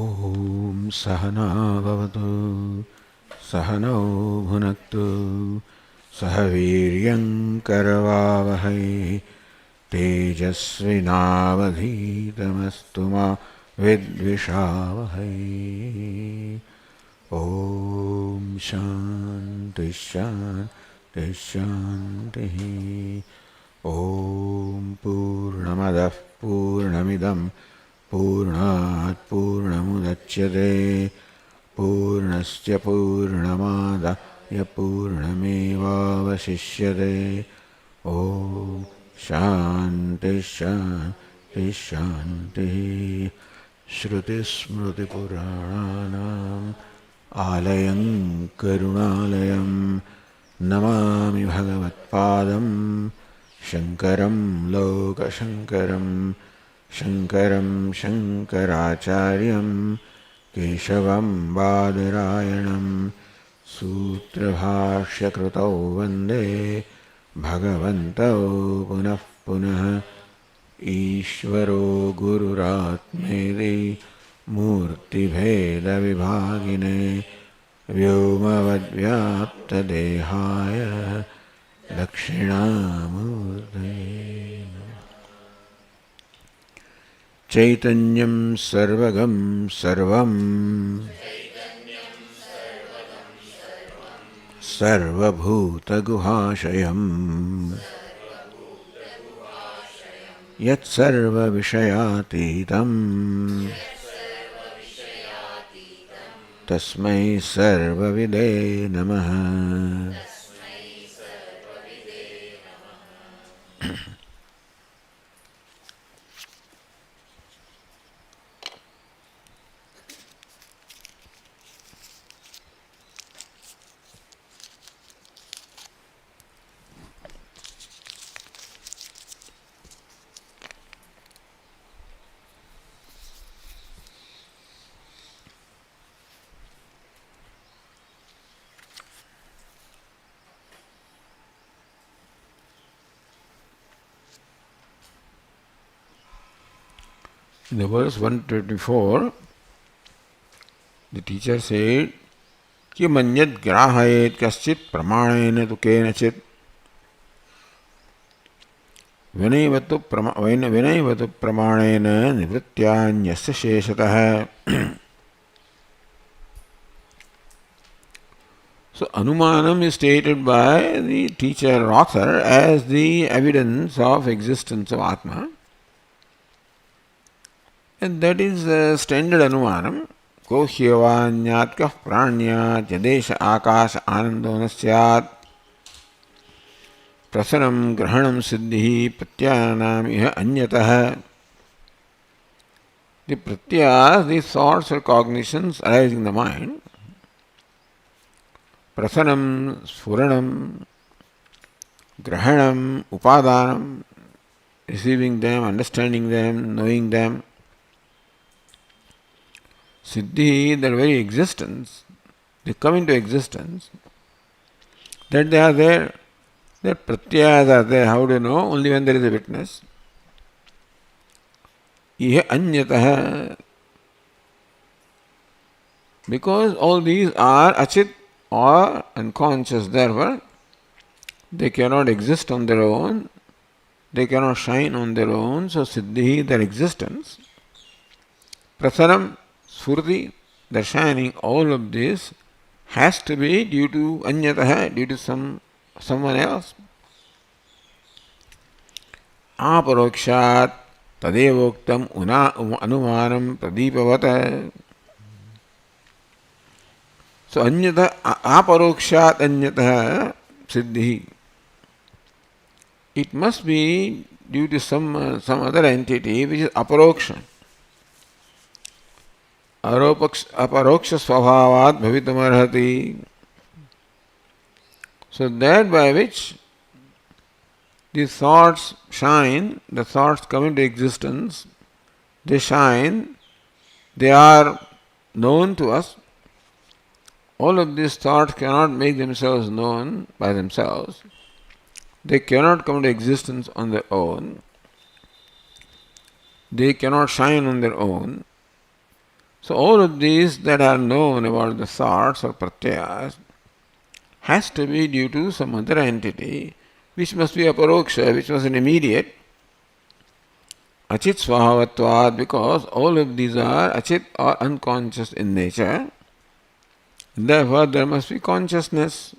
Om Sahana Bhavatu Sahano Bhunaktu Sahaviryam Karavavahai Tejasvinavadhitamastu ma Vidvishavahai. Om Shanti Shanti Shanti. Om Purnamadah Purnamidam Purnat Purnamudachyate Purnasya Purnamadaya Purnamevavashishyate. Om Shanti Shanti Shanti. Shruti Smriti Puranam Alayam Karunalayam Namami Bhagavatpadam Shankaram Lokashankaram Shankaram Shankaracharyam Keshavam Badarayanam Sutrabhashya Krutau Vande Bhagavantau Punah Punah Ishvaro Gururatmedi Murti Bheda Vibhagine Vyomavadvyapta Dehaya Dakshinamurthe. Chaitanyam Sarvagam Sarvam Sarvabhuta Guhashayam Yat Sarva Vishayatitam Tasmai Sarva Vide Namaha. In the verse 124, the teacher said, Ki manyad grahayet kaschit pramanena tu kenachit vinayvatu pramanena nivrityanyasya sheshatah. So Anumanam is stated by the teacher author as the evidence of existence of Atma. And that is a standard Anumanam. Ko hyavanyat pranyat yadesha akash anando nasyat prasanam grahanam siddhi pratyanam iha anyatah. The pratyas, these thoughts or cognitions arising in the mind, prasanam, sfuranam, grahanam, upadanam, receiving them, understanding them, knowing them, siddhi, their very existence, they come into existence, that they are there, their pratyas are there. How do you know? Only when there is a witness. Iha anyatah. Because all these are achit or unconscious, therefore they cannot exist on their own, they cannot shine on their own. So siddhi, their existence, prasanam, Surti, the shining, all of this has to be due to anyatah, due to someone else. Aparokshat tadevoktam anumanam pradipavata. So anyatah, aparokshat anyatah siddhi. It must be due to some other entity which is aparoksha. Aparoksha svabhavat bhavitam. So that by which these thoughts shine, the thoughts come into existence, they shine, they are known to us. All of these thoughts cannot make themselves known by themselves. They cannot come into existence on their own. They cannot shine on their own. So all of these that are known about the thoughts or pratyas has to be due to some other entity, which must be aparoksha, which was an immediate. Achit swahavatvad, because all of these are achit or unconscious in nature. Therefore, there must be consciousness,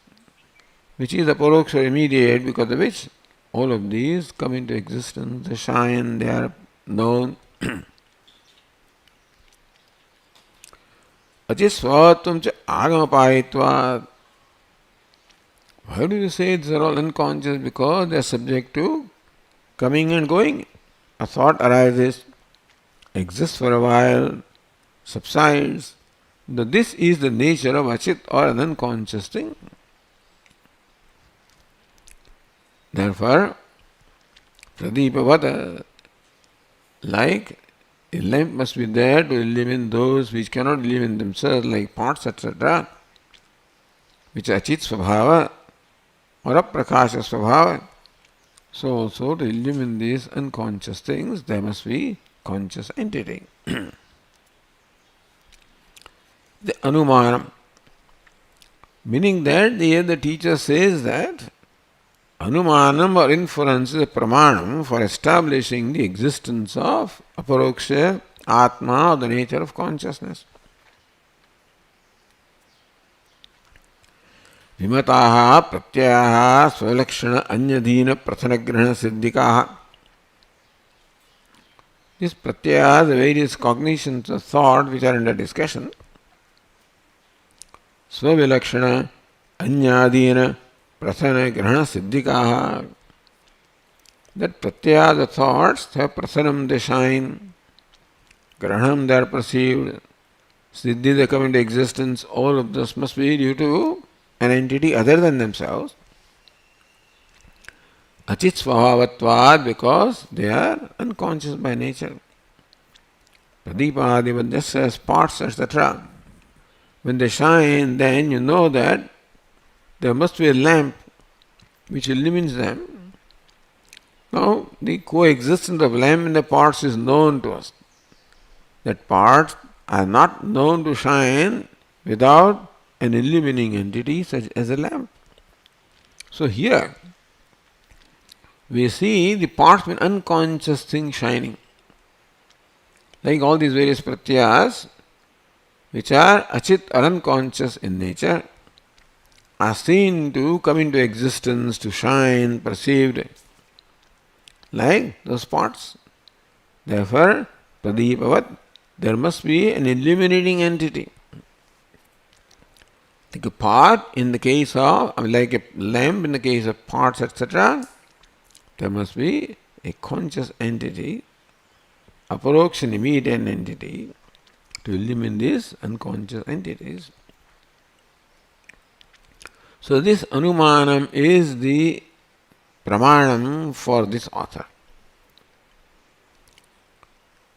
which is aparoksha or immediate, because of which all of these come into existence, they shine, they are known. Achit swahatvam cha agamapayitvad. Why do you say these are all unconscious? Because they are subject to coming and going. A thought arises, exists for a while, subsides. This is the nature of achit or an unconscious thing. Therefore, pradipavata, like a lamp must be there to illumine those which cannot illumine themselves, like pots, etc., which are achit svabhava or aprakasha svabhava. So also to illumine these unconscious things, there must be conscious entity. The anumanam, meaning that here the teacher says that anumanam or inference is a pramanam for establishing the existence of aparoksha, atma, or the nature of consciousness. Vimataha pratyaha svalakshana anyadhina prathanagrahana siddhikaha. These pratyahas, the various cognitions of thought which are under discussion, svavilakshana anyadhina prathanagrahana siddhikaha. That pratyahas, the thoughts, have prathanam, they shine, grahanam, they are perceived, siddhi, they come into existence. All of this must be due to an entity other than themselves. Achit svabhavatvad, because they are unconscious by nature. Pradipadi, just says spots, etc. When they shine, then you know that there must be a lamp which illumines them. Now, the coexistence of lamp and the parts is known to us. That parts are not known to shine without an illumining entity such as a lamp. So here we see the parts with unconscious thing shining. Like all these various pratyas, which are achit or unconscious in nature, are seen to come into existence, to shine, perceived, like those spots. Therefore, pradipavat, there must be an illuminating entity. Like a pot in the case of, like a lamp in the case of pots, etc., there must be a conscious entity, aparoksha and immediate entity, to illumine these unconscious entities. So this anumanam is the pramanam for this author.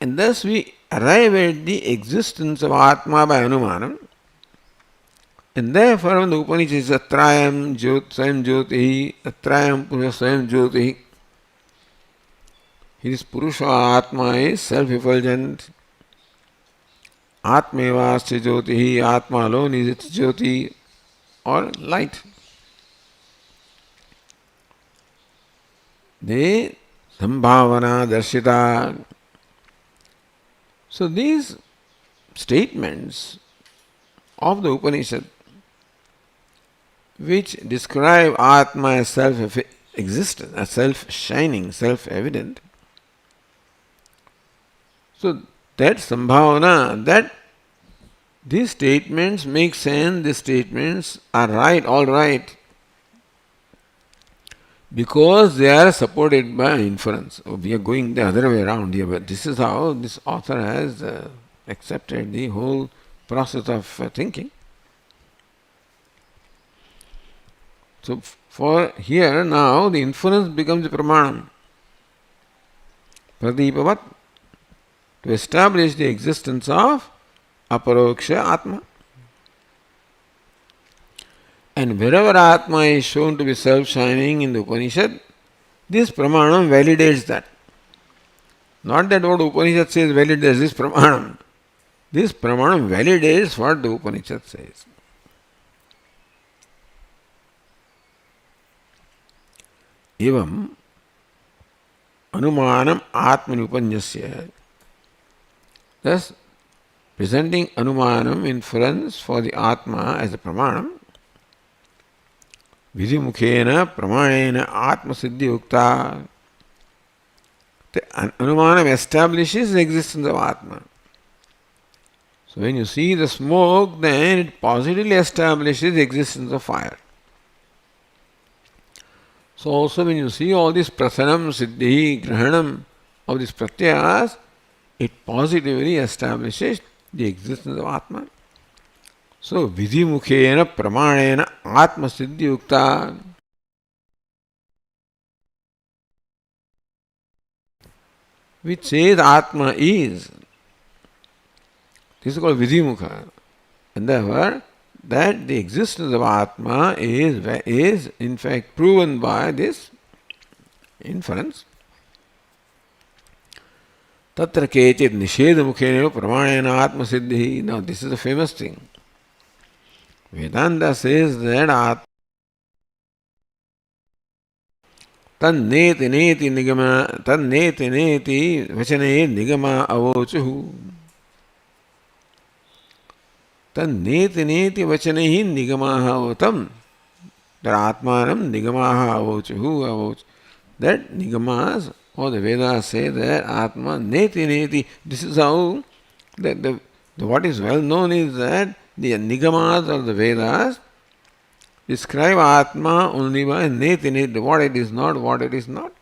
And thus we arrive at the existence of Atma by anumanam. And therefore when the Upanishad is atrayam swayam jyoti, atrayam purusha swayam jyoti, his purusha Atma is self-effulgent. Atmevasya jyoti, Atma alone is its jyoti or light. The sambhavana darshita. So these statements of the Upanishad, which describe Atma as self-existent, as self-shining, self-evident, so that sambhavana, that these statements make sense, these statements are right, all right, because they are supported by inference. We are going the other way around here, but this is how this author has accepted the whole process of thinking. So for here now the inference becomes a pramanam. Pradipavat, to establish the existence of aparoksha Atma. And wherever Atma is shown to be self-shining in the Upanishad, this pramanam validates that. Not that what Upanishad says validates this pramanam. This Pramanam validates what the Upanishad says. Evam Anumanam Atmani Upanyasya. Thus, presenting Anumanam, inference for the Atma as a Pramanam, Vidimukhena Pramanena Atma Siddhi Ukta. The Anumanam establishes the existence of Atma. So when you see the smoke, then it positively establishes the existence of fire. So also when you see all this prasanam, siddhi, grahanam of these pratyas, it positively establishes the existence of Atma. So Vidimukhena Pramanena Atma Siddhi Ukta. Which says Atma is. This is called Vidimukha. And therefore, that the existence of Atma is in fact proven by this inference. Tatra kechit nishedamukheneva pramanena atma siddhi. Now this is a famous thing. Vedanta says that tanneti neti nigama tanneti neti vachane nigama avochuhu. Tanneti neti vachane nigamaha avatam. That atmanam nigamaha avochuhu. That nigamas or the Vedas say that Atma neti neti. This is how the what is well known is that the nigamas of the Vedas describe Atma only by neti neti, what it is not, what it is not.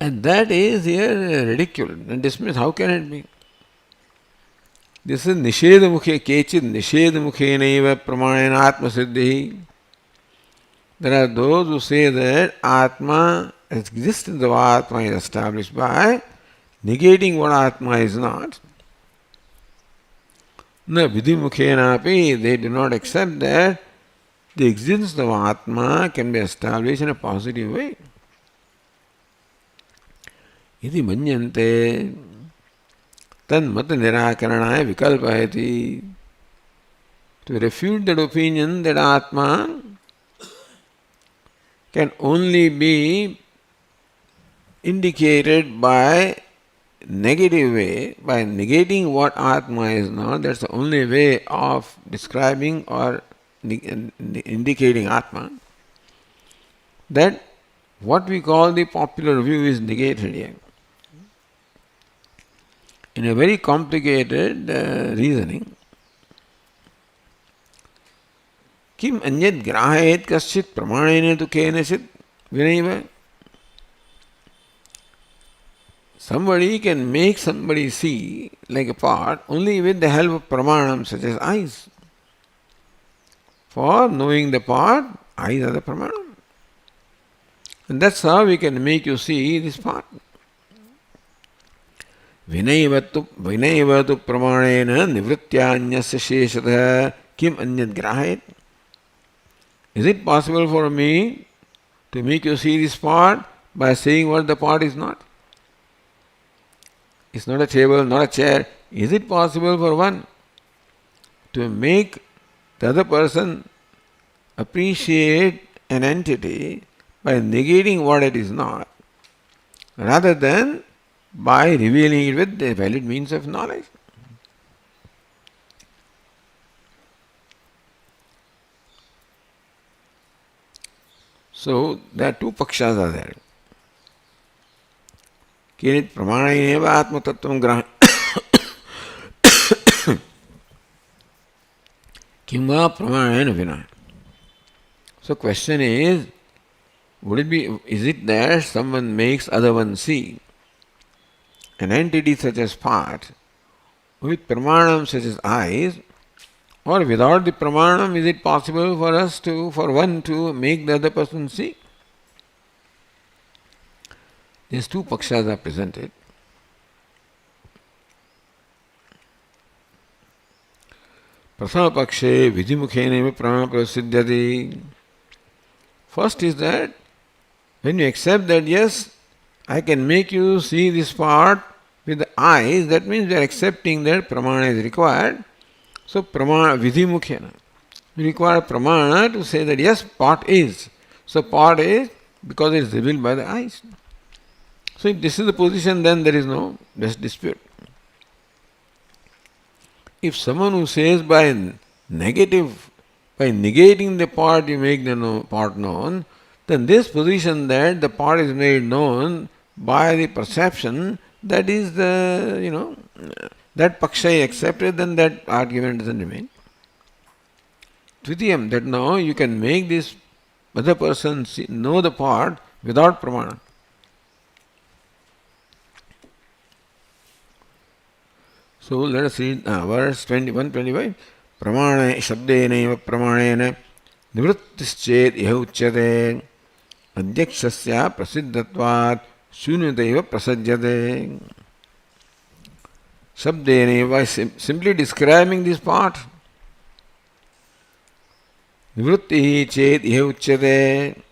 And that is here ridiculed and dismissed. How can it be? This is nishedamukhe kechid nishedamukheneva pramanena atma siddhi. There are those who say that Atma, existence of Atma is established by negating what Atma is not. Na vidimukhenapi, they do not accept that the existence of Atma can be established in a positive way. Iti manyante tan mata nirakaranaya vikalpayati. To refute that opinion that Atma can only be indicated by negative way, by negating what Atma is not. That's the only way of describing or indicating Atma. That what we call the popular view is negated here. In a very complicated reasoning. Kim anyad grahayet kaschit pramanene tu kenachit vinaiva. Somebody can make somebody see like a pot only with the help of pramanam such as eyes. For knowing the pot, eyes are the pramanam. And that's how we can make you see this pot. Vinayavatu pramanena nivrityanyasya sheshadha kim anyad grahayet. Is it possible for me to make you see this pot by saying what the pot is not? It's not a table, not a chair. Is it possible for one to make the other person appreciate an entity by negating what it is not, rather than by revealing it with the valid means of knowledge? So, there are two pakshas are there. Kinit pramanayineva atma tattvam graham kimva pramanayena vina. So, question is, is it that someone makes other one see an entity such as part with pramanam such as eyes, or without the pramanam, is it possible for one to make the other person see? These two pakshas are presented. Prasama pakshe vidimukhene pramana prasiddhyati. First is that when you accept that yes, I can make you see this part with the eyes, that means we are accepting that pramana is required. So pramana vidhi mukhyana. We require pramana to say that yes, pot is. So pot is because it is revealed by the eyes. So if this is the position, then there is no dispute. If someone who says by negative, by negating the part you make the part known, then this position that the part is made known by the perception, that is the, that paksha accepted, then that argument doesn't remain. Tvitiyam, that now you can make this other person know the part without pramana. So let us read verse 21-25. Pramane shabdeneva pramanena nivrittischet iha uchyate adhyakshasya prasiddhatvat shunyataiva prasajyate. Shabdeneva is simply describing this part. Nivritti chet iha uchyate.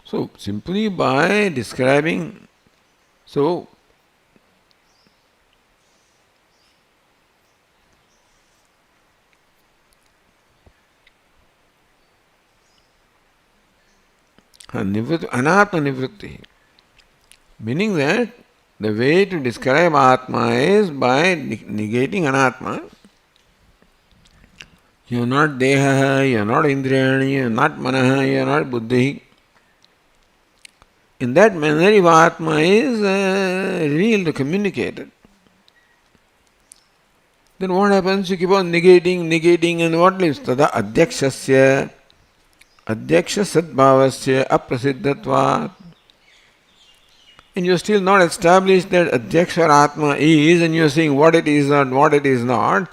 So simply by describing, so anatma nivritti, meaning that the way to describe atma is by negating anatma. You are not deha, you are not indriyani, you are not manaha, you are not buddhi. In that manner, if Atma is revealed, communicated, then what happens? You keep on negating, and what lives? Tada adhyakshasya, adhyaksha sadbhavasya aprasiddhatvat. And you are still not established that adhyaksha Atma is, and you are saying what it is not, what it is not.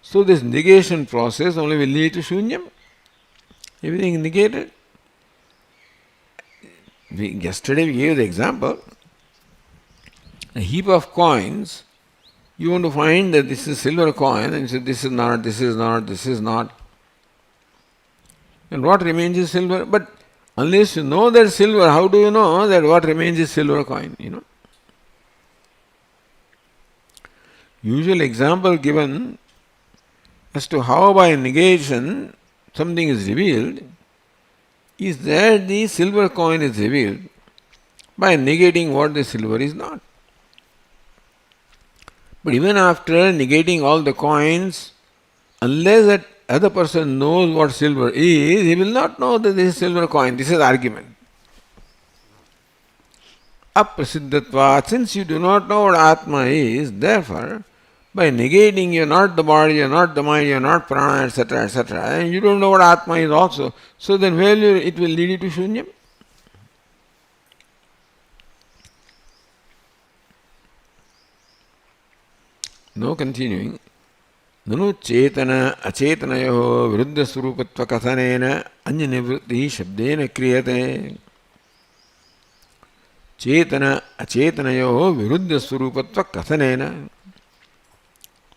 So this negation process only will lead to shunyam. Everything is negated. Yesterday we gave the example, a heap of coins, you want to find that this is silver coin, and you say this is not, this is not, this is not. And what remains is silver. But unless you know that silver, how do you know that what remains is silver coin? Usual example given as to how by negation something is revealed is that the silver coin is revealed by negating what the silver is not. But even after negating all the coins, unless that other person knows what silver is, he will not know that this is silver coin. This is argument. Aprasiddhatvat, since you do not know what Atma is, therefore, by negating you are not the body, you are not the mind, you are not prana, etc., etc., and you don't know what Atma is also, so then it will lead you to shunyam. Now continuing. Nanu chetana achetanayoho viruddha surupatva kathanena anya nivritti shabdena kriyate. Chetana achetanayoho viruddha surupatva kathanena.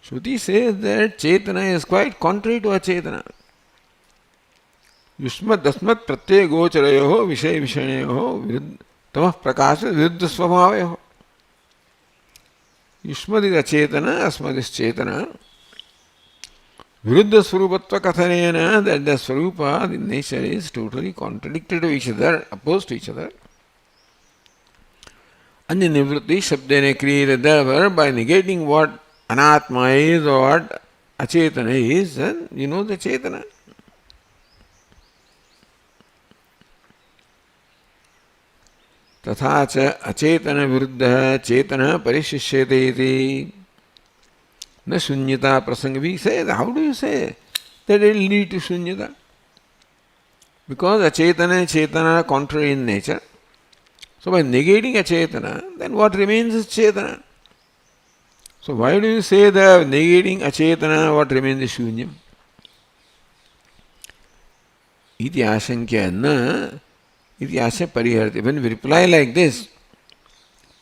Shruti says that Chetana is quite contrary to Achetana. Yushmat dasmat pratyaya gocharayoho vishay vishanayoho tamah prakasha viruddha svabhavayoho. Yushmat is Achetana, Asmat is Chetana. Viruddha swarupatva kathanena, that the swarupa, the nature is totally contradicted to each other, opposed to each other. Anya nivritti shabdene kriyate, therefore by negating what Anatma is or what Achetana is, then you know the Chetana. Tatha cha achetana viruddha chetana parishishyate iti. Na shunyata prasanga. We say, how do you say that it will lead to shunyata? Because achetana and chetana are contrary in nature. So by negating achetana, then what remains is chetana. So why do you say that negating achetana, what remains is shunyam? Iti ashankya na, iti asya pariharte. When we reply like this,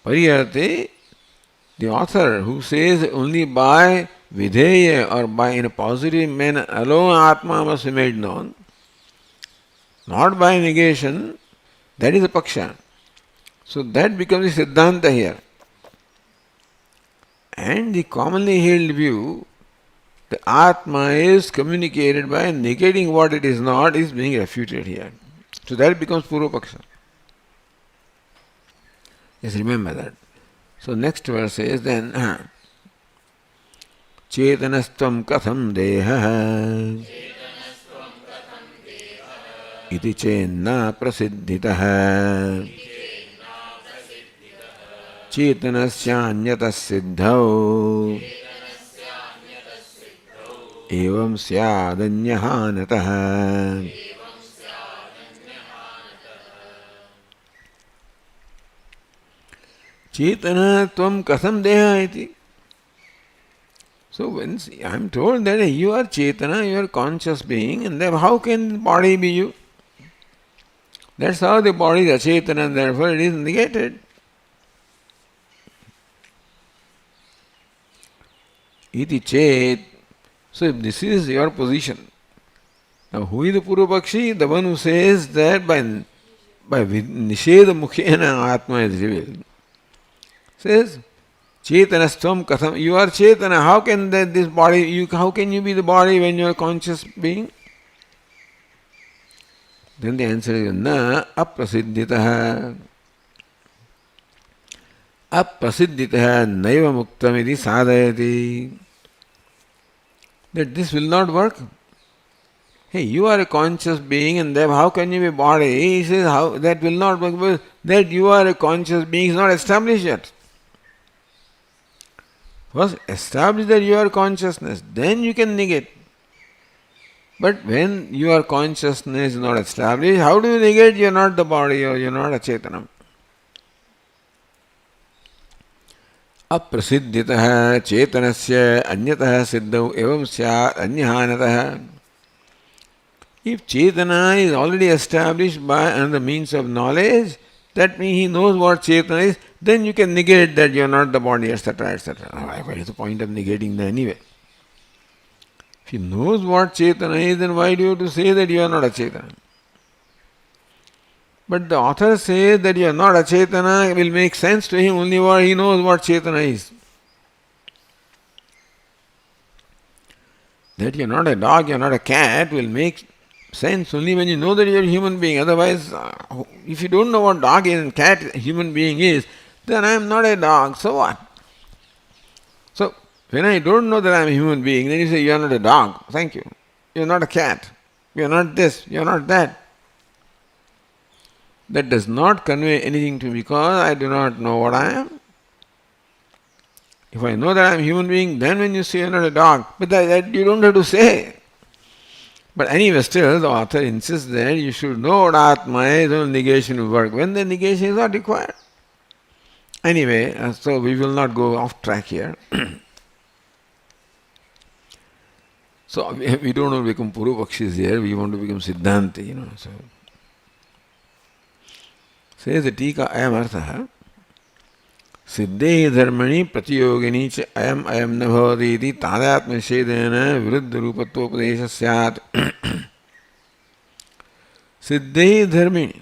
pariharte, the author who says only by videya or by in a positive manner alone Atma must be made known, not by negation, That is a paksha. So that becomes the Siddhanta here. And the commonly held view, the Atma is communicated by negating what it is not, is being refuted here. So that becomes Purva-paksha. Just remember that. So next verse says then, Chetanastvam katham deha iti chenna prasiddhitah chetanasyaanyatah siddhau evam syadanyahanatah. Chetana tvam katham deha iti. So when I am told that you are Chetana, you are conscious being, and then how can the body be you? That's how the body is Achetana, and therefore it is negated. Iti chet. So if this is your position, now who is the Purva-pakshi? The one who says that by Nisheda Mukhena Atma is revealed. Says, Chetanastvam katham, you are Chetana, how can this body, how can you be the body when you are conscious being? Then the answer is, na aprasiddhitah. Aprasiddhitah naiva muktamiti sadhayati. That this will not work. Hey, you are a conscious being and then how can you be body? He says, how that will not work, because that you are a conscious being is not established yet. First, establish that you are consciousness, then you can negate. But when your consciousness is not established, how do you negate you are not the body or you are not a Chetanam? Aprasiddhitah chetanasya anyatah siddhau evam syat anyahanatah. If Chetana is already established by another means of knowledge, that means he knows what Chetana is, then you can negate that you are not the body, etc., etc. What is the point of negating that anyway? If he knows what Chetana is, then why do you have to say that you are not a Chetana? But the author says that you are not a Chetana will make sense to him only when he knows what Chetana is. That you are not a dog, you are not a cat will make sense only when you know that you are a human being. Otherwise, if you don't know what dog is and cat human being is, then I am not a dog. So what? So, when I don't know that I am a human being, then you say you are not a dog. Thank you. You are not a cat. You are not this. You are not that. That does not convey anything to me because I do not know what I am. If I know that I am a human being, then when you say you are not a dog, but that you don't have to say. But anyway, still the author insists that you should know what Atma is, then negation will work. When the negation is not required. Anyway, so we will not go off track here. So we don't want to become Purva-pakshis here, we want to become Siddhanti, So says the Tika, ayam artha, Siddhe dharmani pratiyogini cha ayam na bhavati iti tadatma shedena viruddha rupatvopadesha syat. Siddhe dharmini.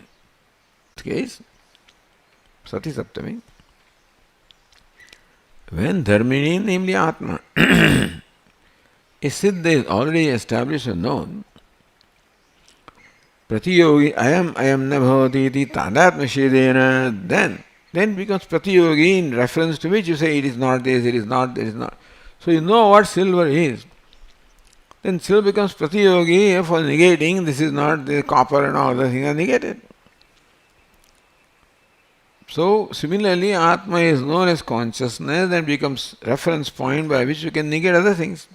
Case, Sati Saptami. When dharmini, namely Atma, a Siddha is already established and known, Pratiyogi ayam na bhavati iti tadatma shedena, then becomes Pratiyogi in reference to which you say it is not this, it is not, it is not. So you know what silver is. Then silver becomes Pratiyogi for negating this is not the copper and all the things are negated. So similarly Atma is known as consciousness and becomes reference point by which you can negate other things.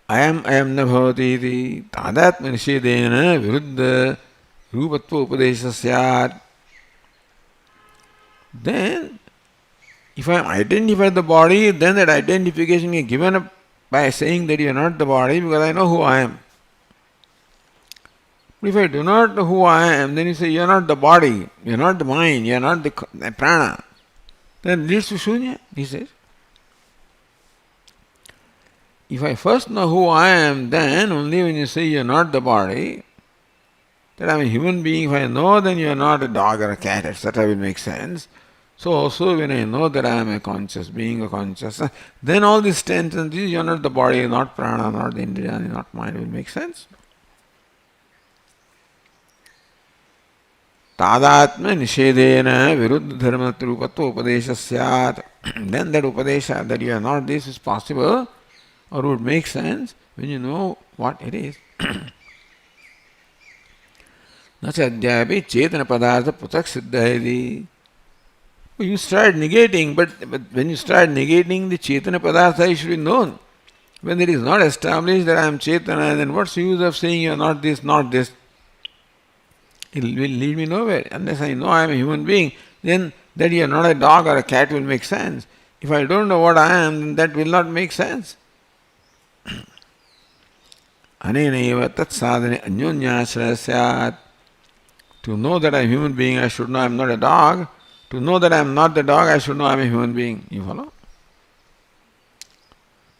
Ayam na bhavati iti tadatma nishedena viruddha rupatva upadesha syat. Then, if I identify the body, then that identification is given up by saying that you are not the body because I know who I am. But if I do not know who I am, then you say you are not the body, you are not the mind, you are not the prana. Then it leads to shunya, he says. If I first know who I am, then only when you say you are not the body, that I am a human being, if I know, then you are not a dog or a cat, etc., will make sense. So also when I know that I am a conscious being, a conscious, then all these tendencies, you are not the body, not prana, not the indriya, not mind, will make sense. Tadatma nishedena viruddha dharma trupatva upadesha syat. Then that upadesha, that you are not this, is possible or would make sense when you know what it is. Nacha adhyapi chetana padartha putak siddha. You start negating, but when you start negating the chetana padartha, it should be known. When it is not established that I am chetana, then what's the use of saying you are not this, not this? It will lead me nowhere. Unless I know I am a human being, then that you are not a dog or a cat will make sense. If I don't know what I am, then that will not make sense. Anenaiva tat sadhane anyonyashraya syat. To know that I am a human being, I should know I am not a dog. To know that I am not the dog, I should know I am a human being. You follow?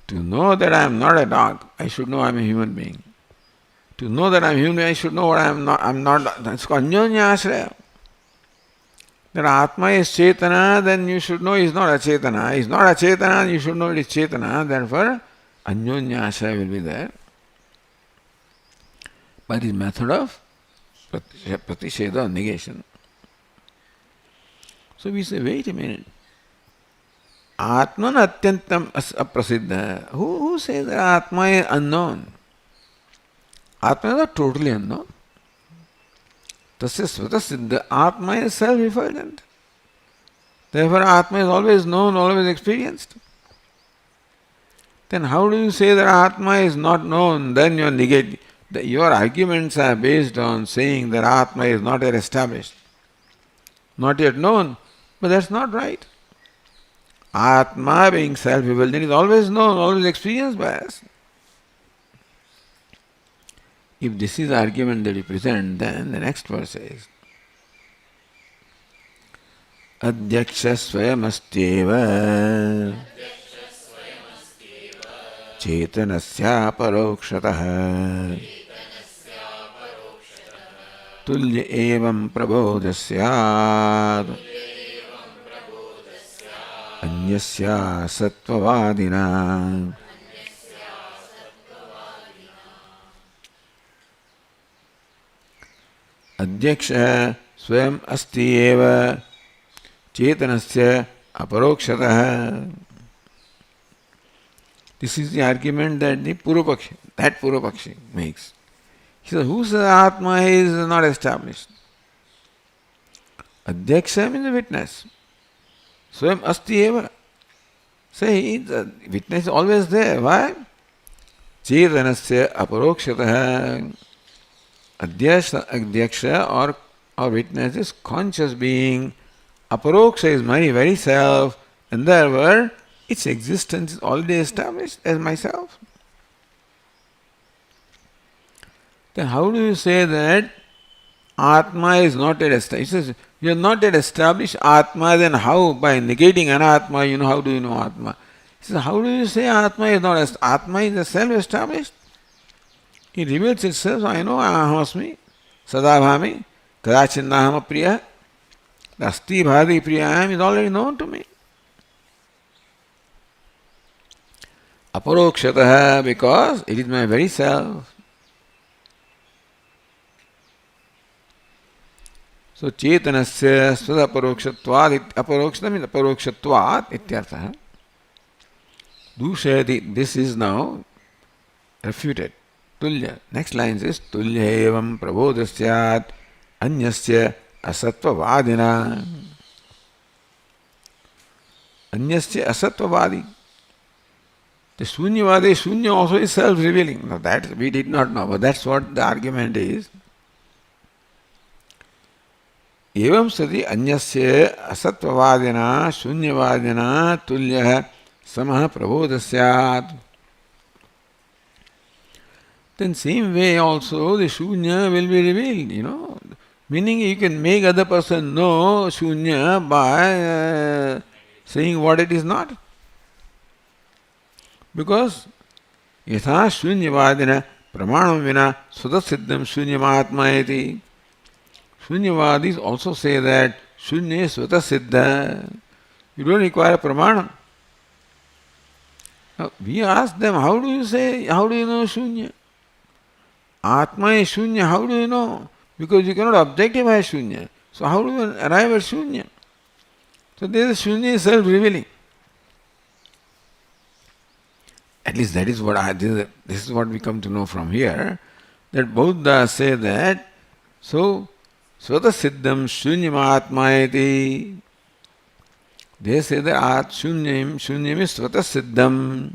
To know that I am not a dog, I should know I am a human being. To know that I am human being, I should know what I am not. I am not. That's called anyonyashraya. That Atma is Chetana, then you should know he is not a Chetana. He is not a Chetana, you should know it is Chetana. Therefore, anyonyashraya will be there. By this method of pratisheda, negation. So we say, wait a minute. Atman atyantam aprasiddha. Who says that Atma is unknown? Atma is not totally unknown. Tasya svata siddha. Atma is self-effulgent. Therefore, Atma is always known, always experienced. Then how do you say that Atma is not known? Then you are negating. Your arguments are based on saying that Atma is not yet established, not yet known. But that's not right. Atma, being self-effulgent, is always known, always experienced by us. If this is the argument that you present, then the next verse is Adhyaksha swayamastyeva chetanasya parokshataha tulya evam prabodhasyad anyasya sattvavadina. Adhyaksha swayam asti eva chetanasya aparokshataha. This is the argument that the Purvapakshi makes. He says, who says Atma is not established? Adhyaksha means a witness. Swayam asti eva. Say, the witness is always there. Why? Chetanasya aparokshataha. Adhyaksha or witness is conscious being. Aparoksha is my very self, and therefore its existence is already established as myself. Then how do you say that Atma is not yet established? He says, you have not yet established Atma, then how? By negating Anatma, how do you know Atma? He says, how do you say Atma is not established? Atma is a self-established. It reveals itself, so I know Ahamasmi, Sadabhami, Kadachinnahama Priya, Asti Bhadi Priyam is already known to me. Aparokshataha, because it is my very self. So Chetanasya Svadaparokshatvat, Aparokshata means Aparokshatvat ityartha. Dushayati, this is now refuted. Tulya. Next line is Tulya evam prabodhasyat anyasya asatvavadina. Anyasya asatvavadi. The Shunya also is self-revealing. Now that we did not know, but that's what the argument is. Evam sati anyasya asatvavadina shunyavadina tulya samah prabodhasyat. Then same way also the Shunya will be revealed, Meaning you can make other person know Shunya by saying what it is not. Because yatha Shunyavadina pramanam vina sudasiddham Shunyamatma iti. Shunyavadis also say that Shunya is Svata Siddha. You don't require a pramana. Now, we ask them, how do you know Shunya? Atma is Shunya, how do you know? Because you cannot objectify Shunya. So how do you arrive at Shunya? So there is Shunya is self-revealing. At least that is what this is what we come to know from here. That Buddha say that, so Svata Siddham Shunyam Atmayati. They say that Shunyam is Svata Siddham.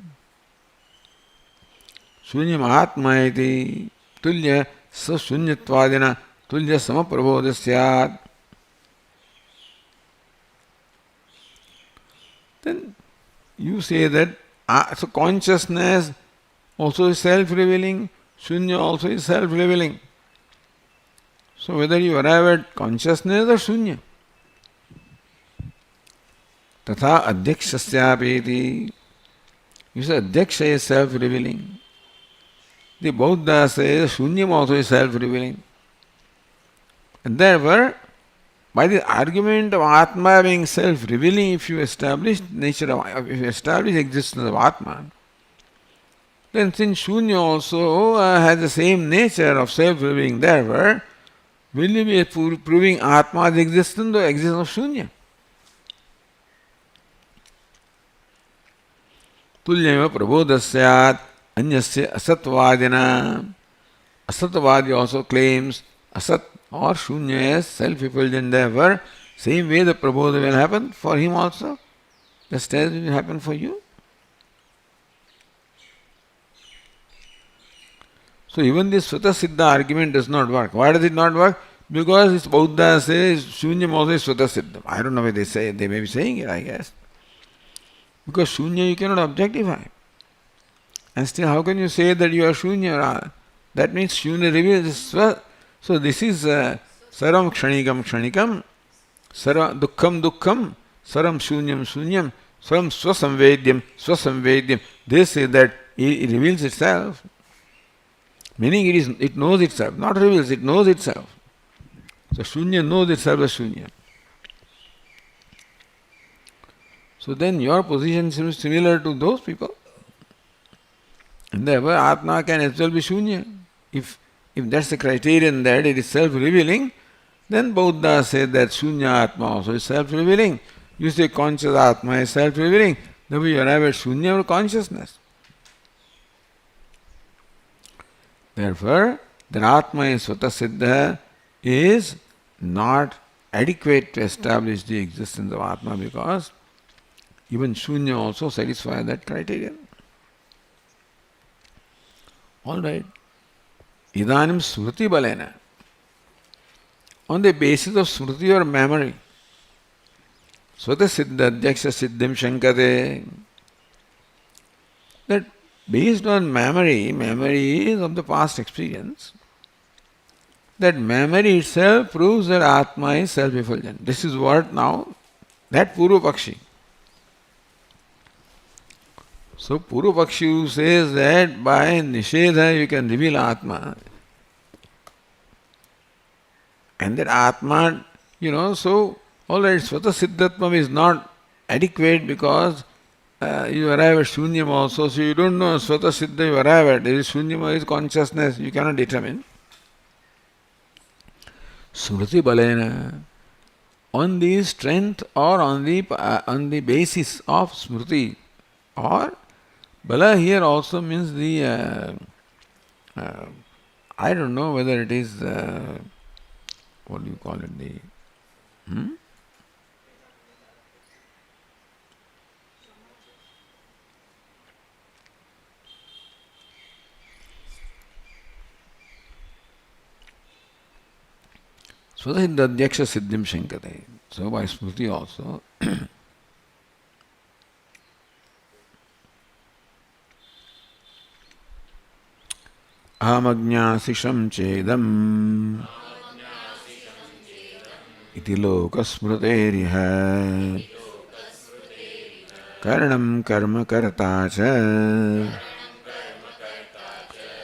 Shunyam Atmayati. Tulya sa Shunyatvadina Tulya Samaprabodha Syat. Then you say that so consciousness also is self-revealing, Shunya also is self-revealing. So whether you arrive at consciousness or Shunya. Tatha Adhyakshasyapeeti. You say Adhyaksha is self-revealing. The Buddha says Shunyam also is self-revealing. And therefore, by the argument of Atma being self-revealing, if you establish existence of Atma, then since Shunya also has the same nature of self-revealing, therefore, will you be proving Atma's existence or existence of Shunya? Tulyama prabodhasyat anyasya asatvadina. Asatvadi also claims asat or Shunya is self-effulgent, therefore, same way the prabodha will happen for him also, just as it will happen for you. So even this Svata Siddha argument does not work. Why does it not work? Because this Buddha says Shunyam also is Svata Siddha. I don't know what they say, they may be saying it, I guess. Because Shunya you cannot objectify. And still, how can you say that you are Shunya? That means Shunya reveals. So this is Saram Kshanikam, Saram Dukkham, Saram Shunyam, Saram Swasamvedyam. They say that it reveals itself. Meaning it knows itself, not reveals, it knows itself. So Shunya knows itself as Shunya. So then your position seems similar to those people. And therefore Atma can as well be Shunya. If that's the criterion that it is self-revealing, then Buddha said that Shunya Atma also is self-revealing. You say conscious Atma is self-revealing, therefore you arrive at Shunya or consciousness. Therefore, that Atma is Svata Siddha is not adequate to establish the existence of Atma, because even Shunya also satisfies that criterion. Alright. Idanim Smriti Balena. On the basis of Smriti or memory, Svata Siddha Adhyaksha Siddhim Shankate. That based on memory is of the past experience, that memory itself proves that Atma is self-effulgent. This is what now, that Purva Pakshi. So Purva Pakshi says that by Nishedha you can reveal Atma. And that Atma, so alright, Svata Siddhatma is not adequate because you arrive at Shunyam also, so you don't know Svata Siddha you arrive at. There is Shunyam is consciousness, you cannot determine. Smriti Balena, on the strength or on the basis of Smriti, or Bala here also means the I don't know whether it is what do you call it, the Svata Siddha Adhyaksha Siddhim Shankate. So by Smriti also Ahamajñāsisham chedam iti lokasmrutériha karanam karma karta ca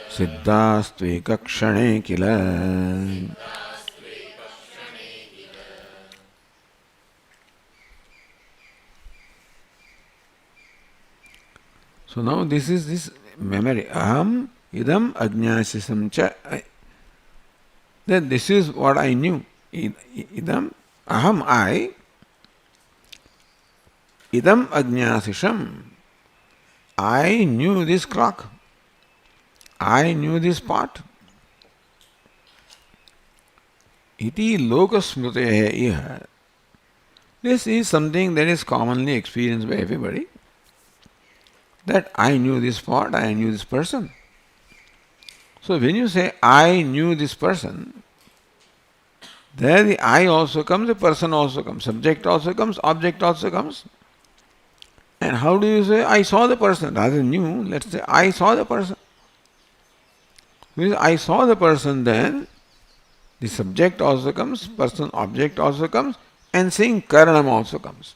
siddhastvekakshane kila. So now this is this memory. Aham idam ajnasisam cha. Then this is what I knew. Idam aham I idam ajnasisham. I knew this clock. I knew this pot. Iti lokasmritehe iha. This is something that is commonly experienced by everybody. That I knew this pot, I knew this person. So when you say I knew this person, there the I also comes, the person also comes, subject also comes, object also comes. And how do you say I saw the person? Rather than knew, let's say I saw the person. When I saw the person, then the subject also comes, person, object also comes, and seeing karanam also comes.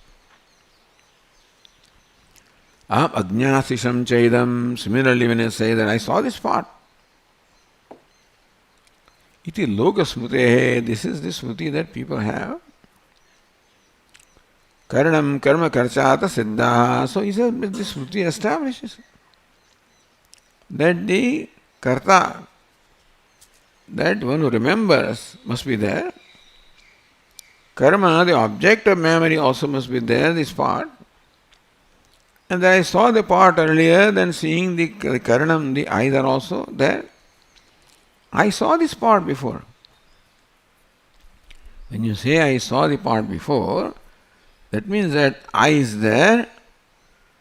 Aham ajnasisham chaidam. Similarly, when I say that I saw this pot, iti lokasmritehe. This is the smriti that people have. Karanam karma karchata siddha. So he says this smriti establishes that the karta, that one who remembers, must be there. Karma, the object of memory, also must be there, this part. And then I saw the part earlier, then seeing the karanam, the eyes are also there. I saw this part before. When you say I saw the part before, that means that I is there,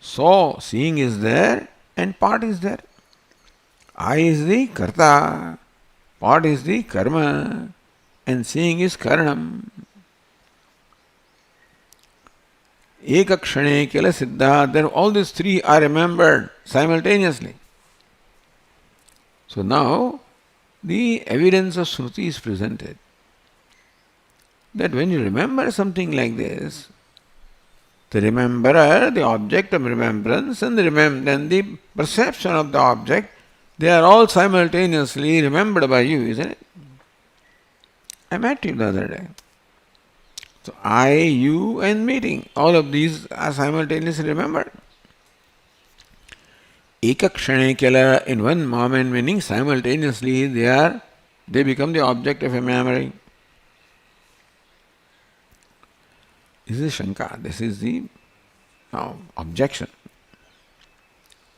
saw, seeing is there, and part is there. I is the karta, part is the karma, and seeing is karanam. Eka kshane kila siddha. Then all these three are remembered simultaneously. So now the evidence of Shruti is presented. That when you remember something like this, the rememberer, the object of remembrance, and then the perception of the object, they are all simultaneously remembered by you, isn't it? I met you the other day. So I, you, and meeting, all of these are simultaneously remembered. Eka kshane kela, in one moment, meaning simultaneously they become the object of a memory. This is Shanka, this is the objection.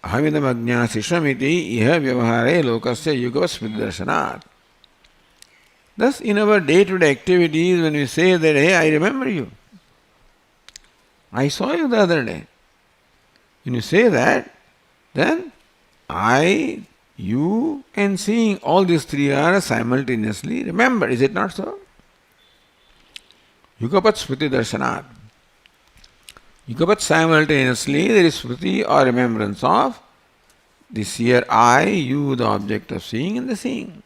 Ahamidam ajnasisham iti iha vyavahare lokasya yugavasmriti darshanat. Thus, in our day-to-day activities, when we say that, hey, I remember you, I saw you the other day. When you say that, then I, you, and seeing, all these three are simultaneously remembered. Is it not so? Yugapat smriti darshanat. Yugapat, simultaneously there is smriti or remembrance of the seer I, you, the object of seeing, and the seeing.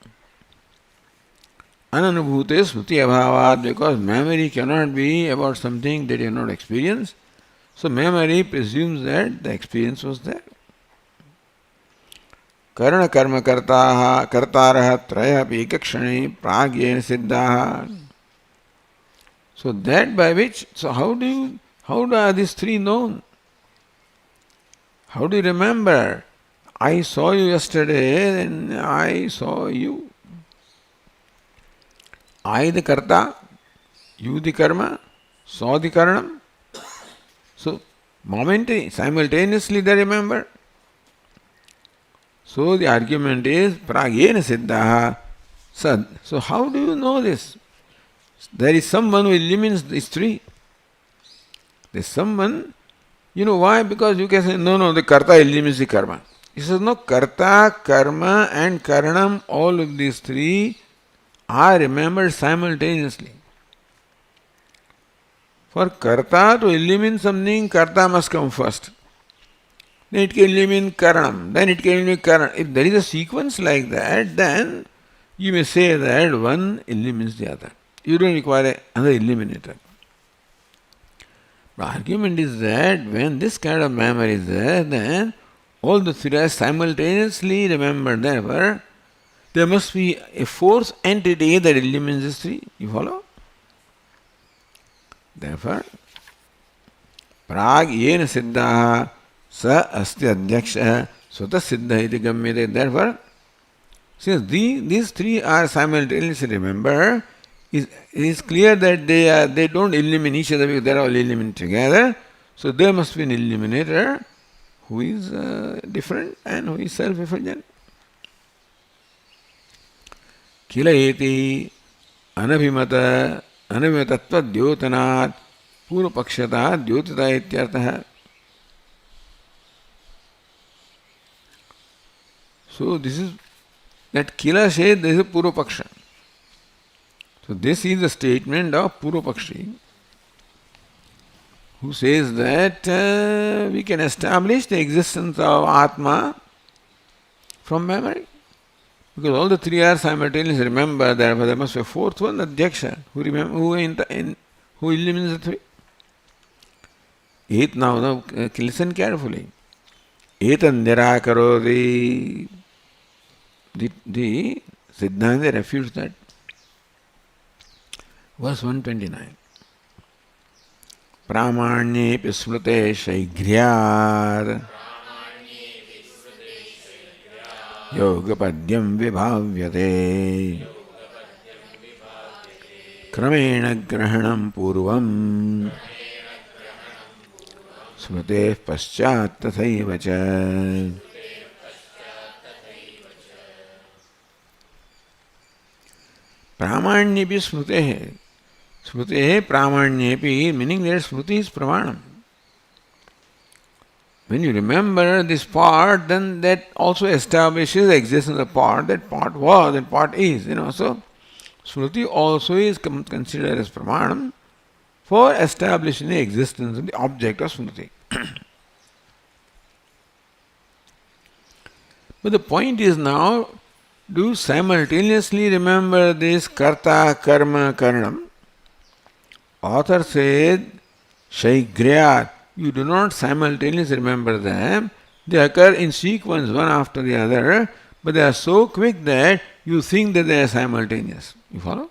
Ananubhute smriti abhavat, because memory cannot be about something that you have not experienced. So memory presumes that the experience was there. Karana karma kartaha kartaraha traya ekakshane pragyena siddhaha. So that by which, so how are these three known? How do you remember? I saw you yesterday, and I saw you. I the karta, you the karma, saw the karanam. So simultaneously they remember. So the argument is pragyena siddhaha sad. So how do you know this? There is someone who elimines these three. There is someone, you know why? Because you can say, no, the karta eliminates the karma. He says, no, karta, karma, and karanam, all of these three are remembered simultaneously. For karta to eliminate something, karta must come first. Then it can eliminate karanam, then it can eliminate karanam. If there is a sequence like that, then you may say that one eliminates the other. You don't require another eliminator. The argument is that when this kind of memory is there, then all the three are simultaneously remembered. Therefore, there must be a fourth entity that eliminates these three. You follow? Therefore, prag yena siddhaha Sa asti adhyaksha swata siddha iti gamyate. Therefore, since these three are simultaneously remembered, it is clear that they don't eliminate each other because they are all eliminated together. So there must be an eliminator who is different and who is self-effulgent. Kila eti anabhimatatva dyotanat purvapakshata dyotita ityartha. So this is that Kila says this is Purvapaksha. So this is the statement of Purvapakshi, who says that we can establish the existence of Atma from memory. Because all the three are simultaneously remembered, therefore there must be a fourth one, the Dhyaksha, who eliminates the three. Now listen carefully. Etan nirakaroti. The Siddhanta refutes that. Verse 129. Pramanye smrute shaighryar yogapadyam vibhavyate kramena grahanam purvam smrute paschat tathaiva cha. Pramanyepi smrute. Smrute pramanyepi, meaning that smriti is pramanam. When you remember this part, then that also establishes the existence of the part. That part was, that part is. So smriti also is considered as pramanam for establishing the existence of the object of smriti. But the point is now, do simultaneously remember this karta, karma, karanam. Author said, shaighryat. You do not simultaneously remember them. They occur in sequence one after the other, but they are so quick that you think that they are simultaneous. You follow?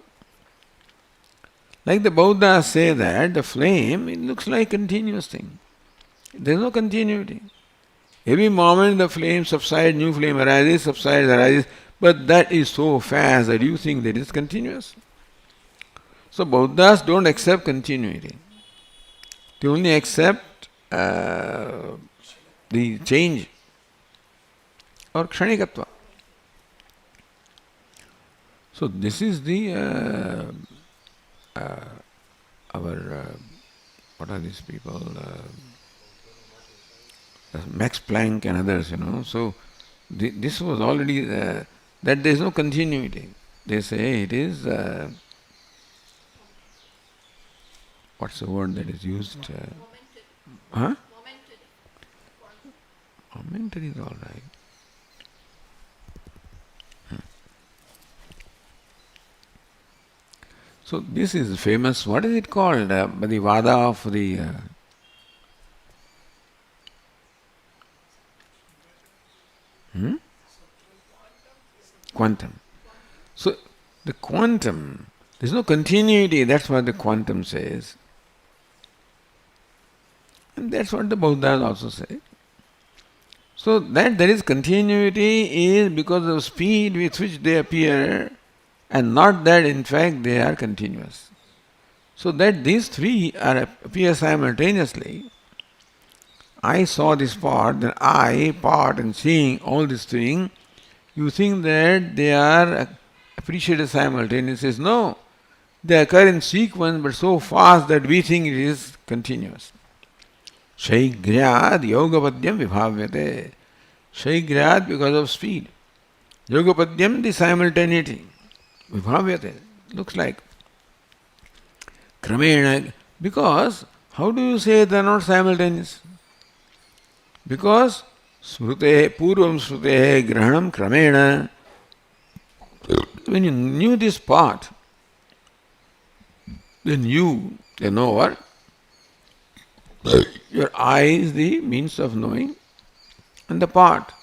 Like the Buddhas say that the flame, it looks like a continuous thing. There is no continuity. Every moment the flame subsides, new flame arises, subsides, arises, but that is so fast that you think that it is continuous. So Buddhas don't accept continuity. They only accept the change or kshanikatva. So this is the what are these people? Max Planck and others, So this was already that there is no continuity. They say it is. What's the word that is used? Momentary is all right. So this is famous. What is it called? The Vada of the. Quantum. So the quantum, there is no continuity. That's what the quantum says. And that's what the Buddhas also say. So that there is continuity is because of the speed with which they appear, and not that in fact they are continuous. So that these three appear simultaneously. I saw this part, then I, part, and seeing all these things, you think that they are appreciated simultaneously. No, they occur in sequence but so fast that we think it is continuous. Shaighryat yogapadyam vibhavyate. Shaighryat because of speed. Yogapadyam the simultaneity. Vibhavyate. Looks like. Kramena. Because how do you say they are not simultaneous? Because smrute, purvam smrute, grahanam kramena. When you knew this part, then you the knower, your eye is the means of knowing, and the part.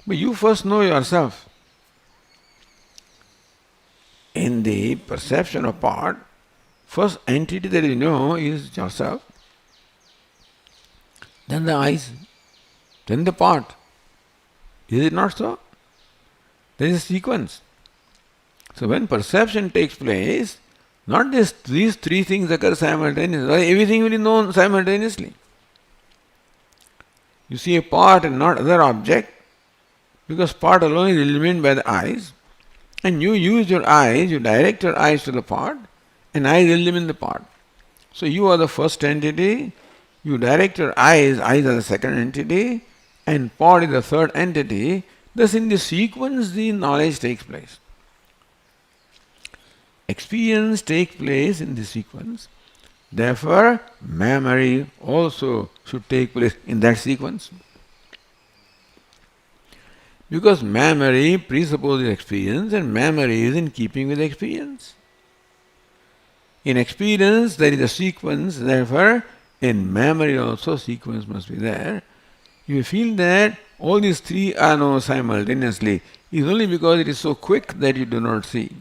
But you first know yourself. In the perception of part, first entity that you know is yourself. then the eyes, then the pot. Is it not so? There is a sequence. So when perception takes place, not these three things occur simultaneously, everything will be known simultaneously. You see a pot and not other object, because pot alone is illumined by the eyes, and you use your eyes, you direct your eyes to the pot, and eyes illumine the pot. So you are the first entity, you direct your eyes are the second entity, and pot is the third entity. Thus in the sequence the knowledge takes place. Experience takes place in the sequence. Therefore, memory also should take place in that sequence. Because memory presupposes experience, and memory is in keeping with experience. In experience there is a sequence, therefore in memory also sequence must be there. You feel that all these three are known simultaneously is only because it is so quick that you do not see.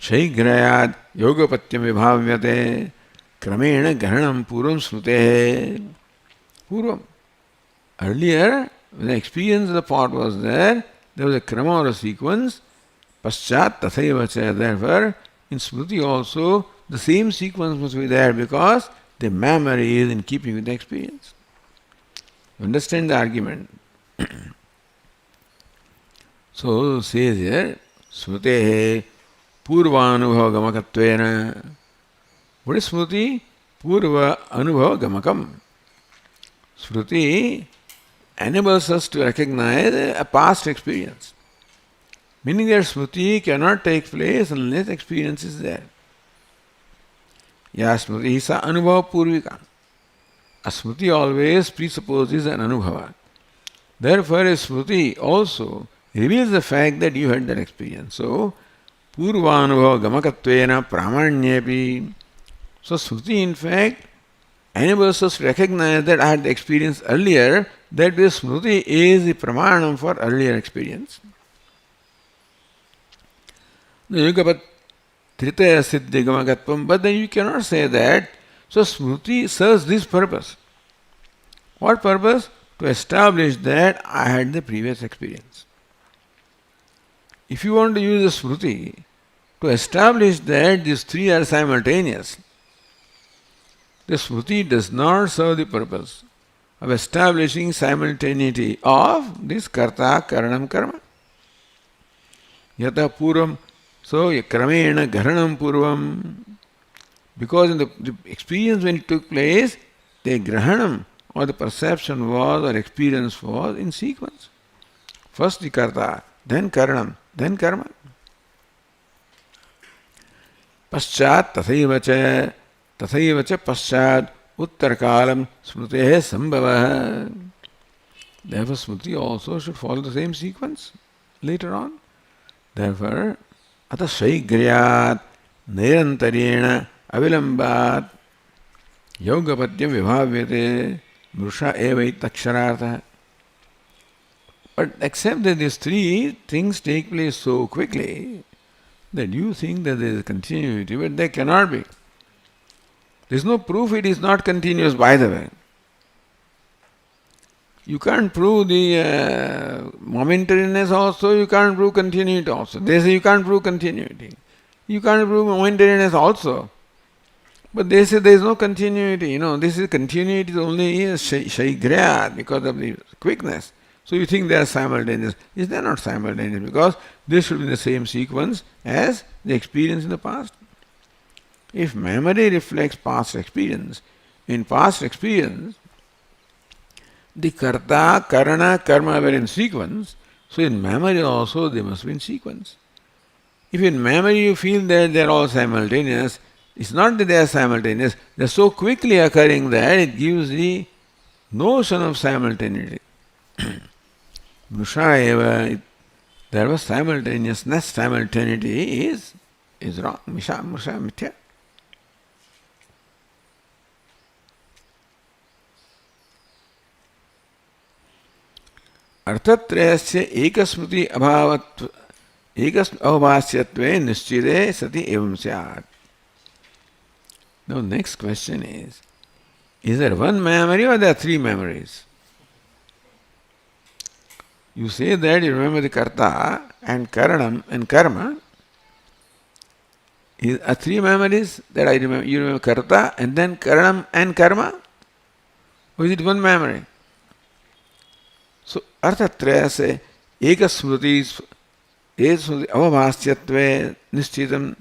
Shaigrayad yogapatyam vibhavyate kramena granam purvam smrute. Purvam. Earlier, when the experience of the pot was there was a krama or a sequence. Paschat tathaiva cha. Therefore, in smriti also, the same sequence must be there because the memory is in keeping with the experience. Understand the argument. So, says here, smrute purvanubhava gamakattvena. What is smriti? Purva anubhava gamakam. Smriti enables us to recognize a past experience. Meaning that smriti cannot take place unless experience is there. Ya smriti sa anubhava purvika. A smriti always presupposes an anubhava. Therefore, a smriti also reveals the fact that you had that experience. So, purvanubhava gamakattvena pramanyepi. So, smriti in fact enables us to recognize that I had the experience earlier, that way smriti is the pramanam for earlier experience. The yugapat tritaya siddhi gamakatvam, but then you cannot say that. So smriti serves this purpose. What purpose? To establish that I had the previous experience. If you want to use the smriti to establish that these three are simultaneous, the smriti does not serve the purpose of establishing simultaneity of this karta, karanam, karma. Yata purvam, so kramena gharanam purvam. Because in the experience when it took place, the grahanam or the perception was or experience was in sequence. First the karta, then karanam, then karma. Paschat tathaiva cha paschat uttarkalam smritehe sambhava. Therefore smriti also should follow the same sequence later on. Therefore, ata shaigriyat nirantarena avilambat yogapatyam vibhavyate mrusha eva itaksharaartha. But except that these three things take place so quickly that you think that there is continuity, but there cannot be. There is no proof it is not continuous, by the way. You can't prove the momentariness also, you can't prove continuity also. They say you can't prove continuity. You can't prove momentariness also. But they say there is no continuity. This is continuity is only shaigriyat because of the quickness. So you think they are simultaneous. Is they not simultaneous? Because they should be in the same sequence as the experience in the past. If memory reflects past experience, in past experience, the karta, karana, karma were in sequence, so in memory also they must be in sequence. If in memory you feel that they are all simultaneous, it's not that they are simultaneous, they are so quickly occurring that it gives the notion of simultaneity. Mrusha eva, there was simultaneousness, simultaneity is wrong. Mrusha mithya. अर्थत्रयस्य एकस्मृति अभावास्यत्वे निश्चिते सति एवं स्यात्. Now next question is, Is there one memory or there are three memories? You say that you remember the karta and karanam and karma. Are three memories that I remember? You remember karta and then karanam and karma? Or is it one memory? So, arthatraya se ekasmruti avabhasyatve nishchitam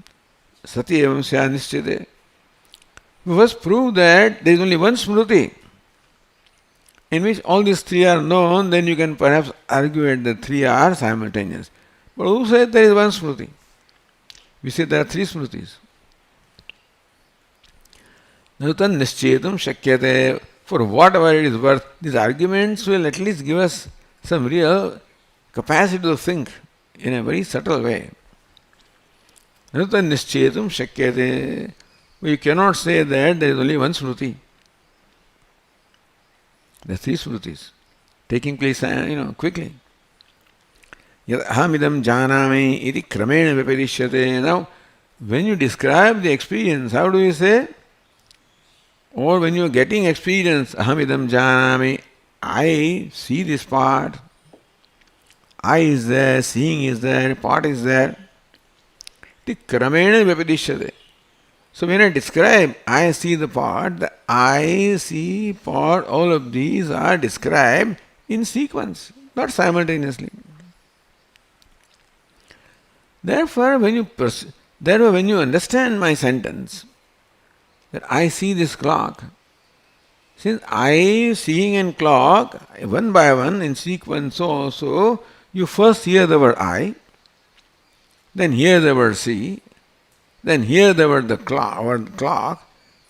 sati evam sya nishchite. We first prove that there is only one smruti in which all these three are known, then you can perhaps argue that the three are simultaneous. But who said there is one smruti? We say there are three smrutis. Narutan nishchetam shakyate. For whatever it is worth, these arguments will at least give us some real capacity to think in a very subtle way. Narutan nishchetam shakyate. You cannot say that there is only one smruti. There are three smrutis taking place, quickly. Ahamidam janami iti kramena vipadeshyate. Now, when you describe the experience, how do you say? Or when you are getting experience, ahamidam janami, I see this part, I is there, seeing is there, part is there. Iti kramena vipadeshyate. So when I describe, I see the part, the I see part, all of these are described in sequence, not simultaneously. Therefore, when you understand my sentence, that I see this clock, since I, seeing and clock, one by one in sequence also, you first hear the word I, then hear the word see, then hear the word clock.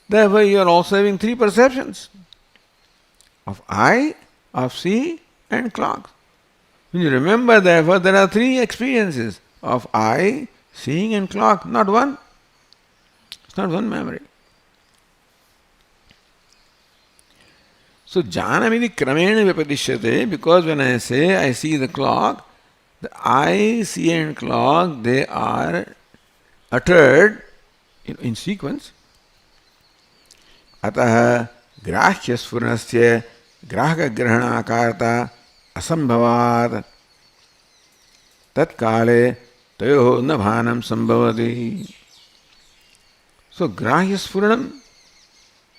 Therefore, you are also having three perceptions of I, of see, and clock. When you remember, therefore, there are three experiences of I, seeing, and clock, not one. It's not one memory. So, janamiti kramena vipadishyate, because when I say I see the clock, the I, see, and clock, they are uttered in sequence. Ataha grahya sfurnasya grahaka grahanakarta asambhavat tat kale tayoho nabhanam sambhavati. So grahya sfuranam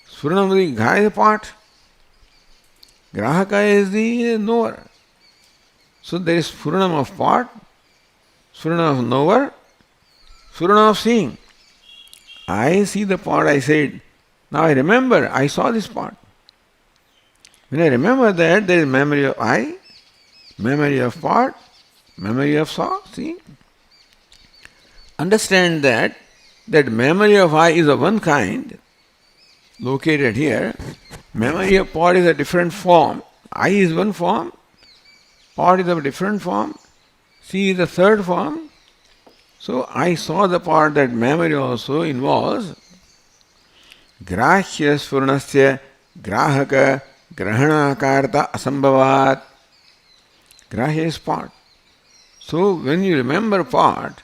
is the grahya part. Grahaka is the knower. So there is sfuranam of part, sfuranam of knower, sfuranam of seeing. I see the part, I said. Now I remember, I saw this part. When I remember that, there is memory of I, memory of part, memory of seeing. Understand that memory of I is of one kind, located here. Memory of part is a different form. I is one form, part is of a different form, see is the third form. So I saw the part that memory also involves grahya sfurnasya grahaka grahanakarta asambhavat. Grahya is part. So when you remember part,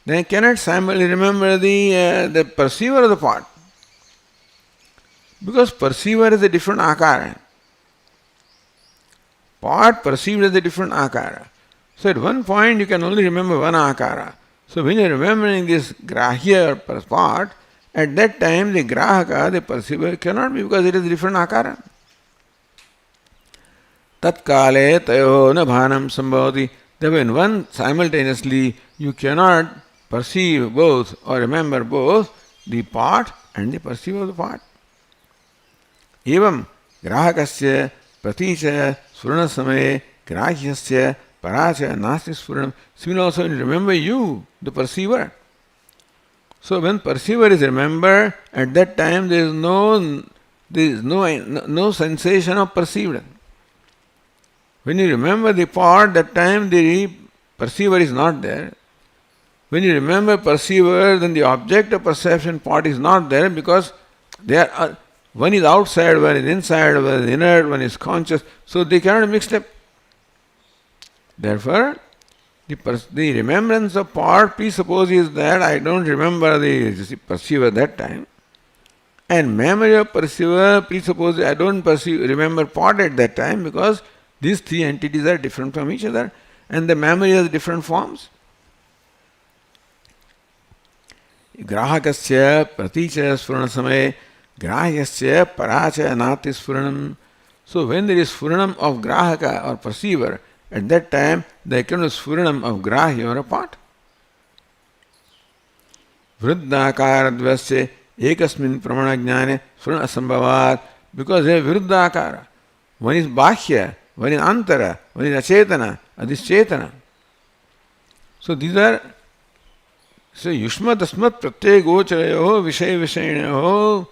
then you cannot simultaneously remember the perceiver of the part. Because perceiver is a different akara. Part perceived as a different akara. So at one point you can only remember one akara. So when you are remembering this grahya part, at that time the grahaka, the perceiver, cannot be because it is a different akara. Tat kale tayo na bhanam sambhavati. Therefore in one simultaneously you cannot perceive both or remember both the part and the perceiver of the part. Evam grahakasya pratisya sfurana samaye grahyasya paracha nasti sfuranam. Similarly also when you remember you, the perceiver. So when perceiver is remembered, at that time there is no sensation of perceived. When you remember the part, that time the perceiver is not there. When you remember perceiver, then the object of perception part is not there because they are one is outside, one is inside, one is inert, one is conscious, so they cannot be mixed up. Therefore, the remembrance of part presupposes that I don't remember the perceiver that time, And memory of perceiver, please suppose I don't remember pot at that time because these three entities are different from each other and the memory has different forms. Grahakasya praticha spurana samaye grahyasya paracha anati spuranam. So when there is spuranam of grahaka or perceiver, at that time there can be spuranam of grahya or a pot. Vriddhakaradvasya ekasmin pramana jnane spurana asambhavat. Because they are vriddhakara. One is bahya, one is antara, one is achetana, adhischetana. So these are युष्म तस्मत् प्रत्यय गोचरयो विषय विषयिणयो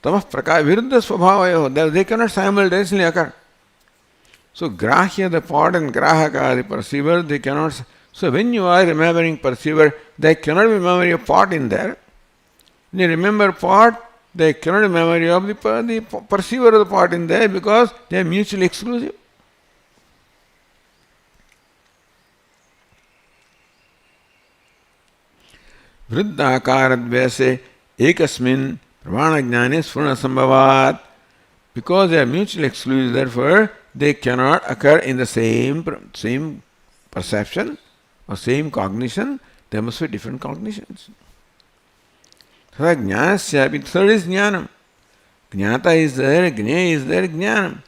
तमः प्रकार विरुद्ध स्वभावयो. They cannot simultaneously occur. So grahya, the pot, and grahaka, the perceiver, they cannot. So when you are remembering perceiver, there cannot be memory of pot in there. When you remember pot, there cannot be memory of the perceiver of the pot in there because they are mutually exclusive. Vriddhakaradvyase ekasmin pramana jnane spurana sambhavat. Because they are mutually exclusive, therefore they cannot occur in the same perception or same cognition. There must be different cognitions. So jnanasya, third is jnanam. Jnata is there, jnana is there, jnanam.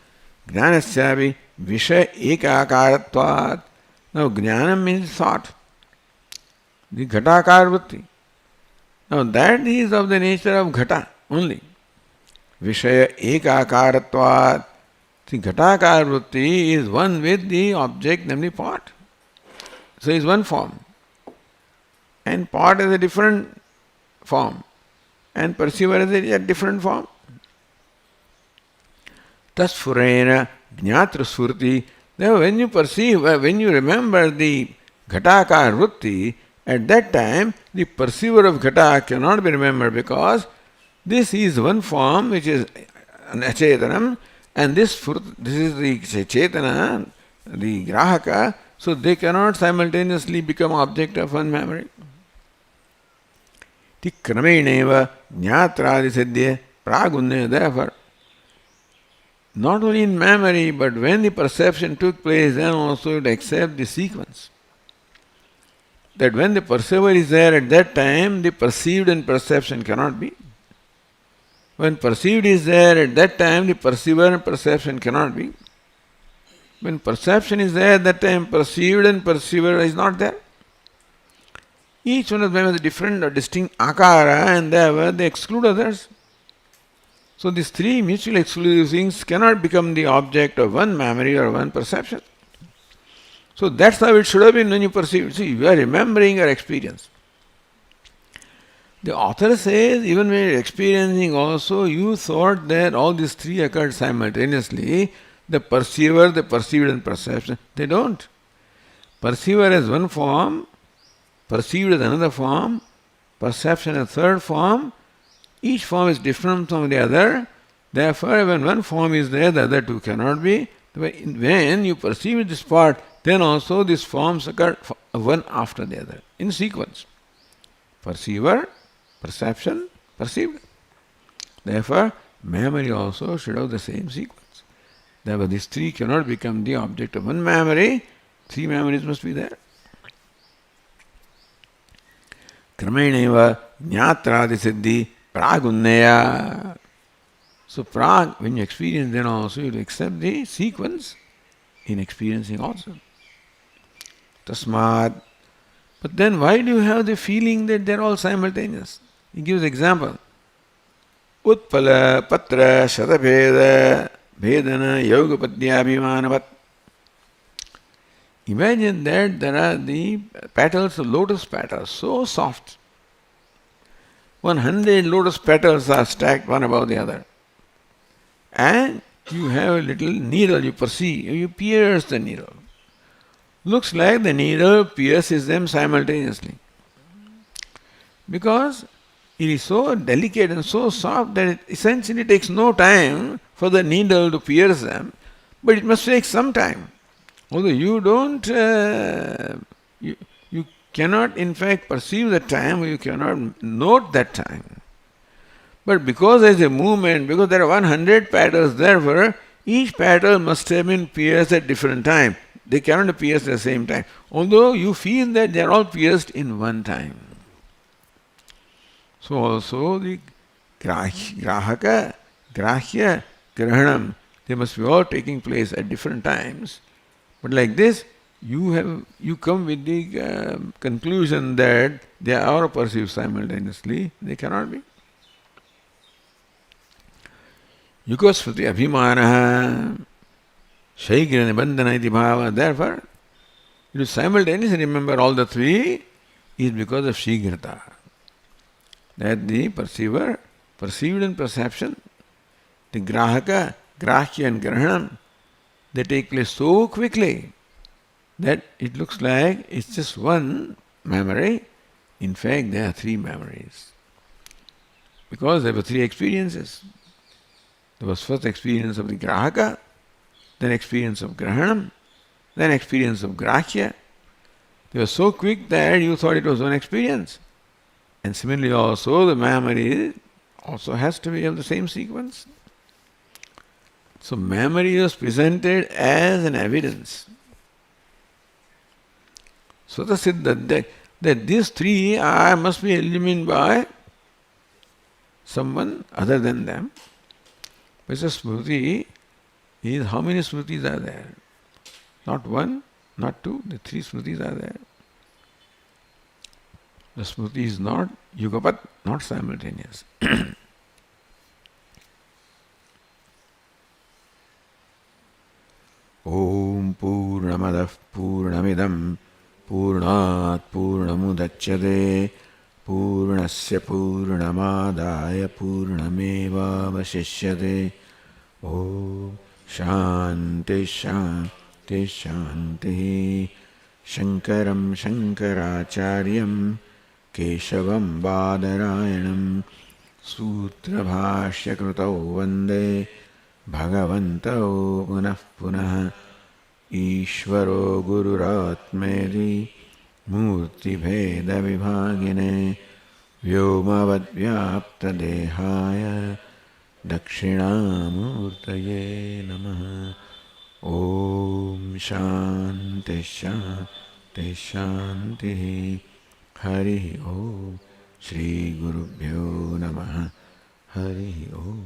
Jnanasya vishay ekakaratvat. Now jnanam means thought. The ghatakar vritti. Now that is of the nature of ghata only. Vishaya ekakaratvat. The ghatakar vritti is one with the object, namely pot. So is one form. And pot is a different form. And perceiver is a different form. Tasfurena jnatra surti. Now when you perceive, when you remember the ghatakar vritti, at that time, the perceiver of ghata cannot be remembered because this is one form which is achetanam and this is the chetana, the grahaka, so they cannot simultaneously become object of one memory. Tikrameneva jnatradi siddhya pragunne. Therefore, not only in memory, but when the perception took place, then also it accepts the sequence. That when the perceiver is there at that time, the perceived and perception cannot be. When perceived is there at that time, the perceiver and perception cannot be. When perception is there at that time, perceived and perceiver is not there. Each one of them has a different or distinct akara and therefore they exclude others. So these three mutually exclusive things cannot become the object of one memory or one perception. So that's how it should have been when you perceive. See, you are remembering your experience. The author says, even when you are experiencing also, you thought that all these three occurred simultaneously. The perceiver, the perceived and perception. They don't. Perceiver has one form, perceived as another form, perception a third form. Each form is different from the other. Therefore, when one form is there, the other two cannot be. When you perceive this part, then also these forms occur one after the other, in sequence. Perceiver, perception, perceived. Therefore, memory also should have the same sequence. Therefore, these three cannot become the object of one memory. Three memories must be there. Krameneva jnatradi siddhi pragunneya. So when you experience, then also you accept the sequence in experiencing also. Tasmad. But then why do you have the feeling that they are all simultaneous? He gives example. Utpala patra shatabheda bhedana yogapadhyabhimanavat. Imagine that there are the petals of lotus petals, so soft. 100 lotus petals are stacked one above the other. And you have a little needle, you perceive, you pierce the needle. Looks like the needle pierces them simultaneously. Because it is so delicate and so soft that it essentially takes no time for the needle to pierce them, but it must take some time. Although you don't, you cannot in fact perceive the time, you cannot note that time. But because there is a movement, because there are 100 petals, therefore each petal must have been pierced at different time. They cannot be pierced at the same time. Although you feel that they are all pierced in one time. So also the grahaka, grahya, grahanam, they must be all taking place at different times. But like this, you come with the conclusion that they are perceived simultaneously. They cannot be. Yukosfati abhimana shaigra nibandhana iti bhava. Therefore, you simultaneously remember all the three is because of shigrata. That the perceiver, perceived in perception, the grahaka, grahya and grahanam, they take place so quickly that it looks like it's just one memory. In fact, there are three memories. Because there were three experiences. There was first experience of the grahaka, then experience of grahanam, then experience of grahya. They were so quick that you thought it was one experience. And similarly also the memory also has to be of the same sequence. So memory is presented as an evidence. So the siddha that these three must be illumined by someone other than them. Because smriti is, how many smritis are there? Not one, not two, the three smritis are there. The smriti is not yugapat, not simultaneous. Om Purnamadah Purnamidam Purnat Purnamudachyate Purnasya Purnamadaya Purnameva Vasishyate. Om Shanti Shanti Shanti. Shankaram Shankaracharyam Keshavam Badarayanam Sutrabhashya Krutau Vande Bhagavantau Punah Punah. Ishvaro Gururatmeri Murti Bheda Vibhagine Vyomavad Vyapta Dehaya Dakshinamurtaye Namaha. Om Shanti Shanti Shanti. Hari Om. Shri Gurubhyo Namaha. Hari Om.